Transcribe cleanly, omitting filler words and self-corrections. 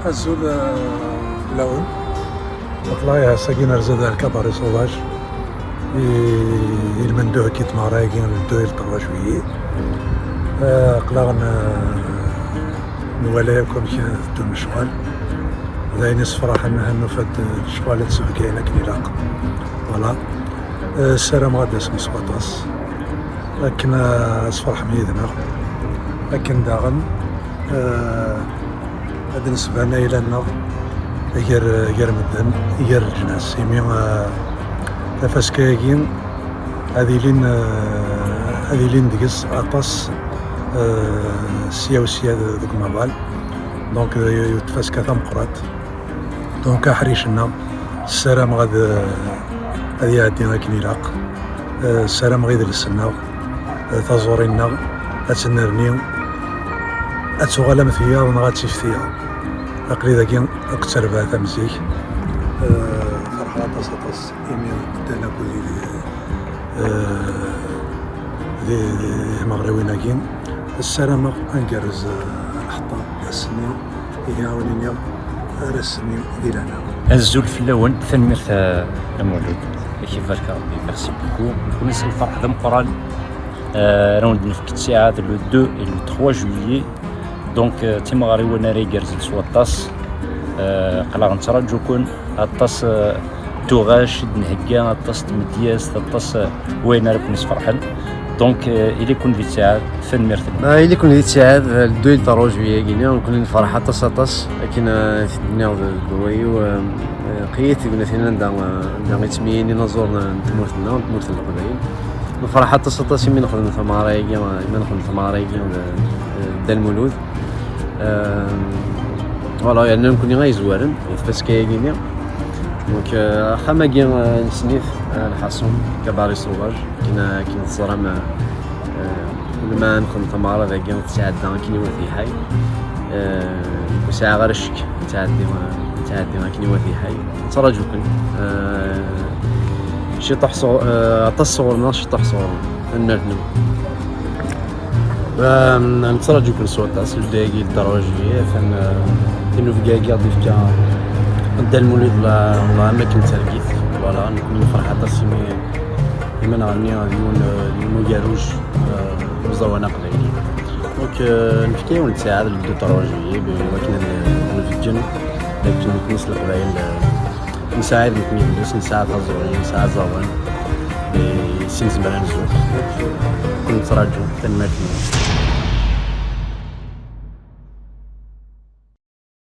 الزول لون والله ساكين رزاد الكباري صوفاج المندوه كيت مارايكين الدويل طبعا شوية قلاغنا نواليكم كي دون الشوال داين صفراحة انه فد الشوال تسبقينا كنيلاق فوالا السلام غادا اسمي سواطاس لكن صفرح ميدنا لكن داغن هاد نسبانا الى النار غير مدن غير الجناس يمي تفاسكاكين هذي لين ديكس اطاس سياوسيا دوك مابال دونك يتفاسكا تمقرات دونك حريشنا السلام غادي يعدينا كنيلاق السلام غيد للسنا تزورينا اتنرنيو اتوغالا مثيا ونغاتي فتيا اقلي داكي اقتربها تمزيك فرحة تصطس إيمي دانا دي مغربينا كين السلامة انقرز الحطاب السنين يهاونيني رسني ديالنا الزول في اللون ثنمرت المولود كيف بالك ربي ميرسي بوكو نكون نسال الفرح ذا مقران راوند نفكت ساعة لو 2 et le 3 juillet دونك تيما غاري وانا ريكرز لسواطاس قلا نتراجوكن اطاس توغاش نهكا اطاس مدياس اطاس وين راكم نسفرحن دونك الى كون في ساعة ثنمرت الى كون في ساعة الدويل 3 جويي كينا نكون نفرح اطاس لكن في الدنيا الدوايو قيت قلنا فينا ندعم يتميني نزورنا تمورتنا وتمورت القبائل نفرح حتى سطاسي من نخدم ثماريكي دا المولود فوالا يعني نكون غير زوارن يتفاسكايا كينيا دونك خا كي نسنيف الحصون كباري صوفاج كاين الصرام كل ما نخدم ثمارة ذاكي نتساعد كيني وفي حي وساعة غير الشك تعدي ما كيني وفي حي نتراجوكن شي تحصور تصورنا شي تحصور النرنم نتراجوكن سواطاس الداقي الدراجية فان كنو في كاكا ضيف دا المولد والله ما كنت تركيز فوالا نكون فرحة تسمي كيما نغني اليوم كاروج مزوانة قبايلي دونك نفكي ونتساعد لدو دراجية ولكن نفجن لكن نكنس القبايل نساعد نكنيس نساعد الزورين نساعد زوان بسين زمران الزوق كنت نتراجو تنمرتني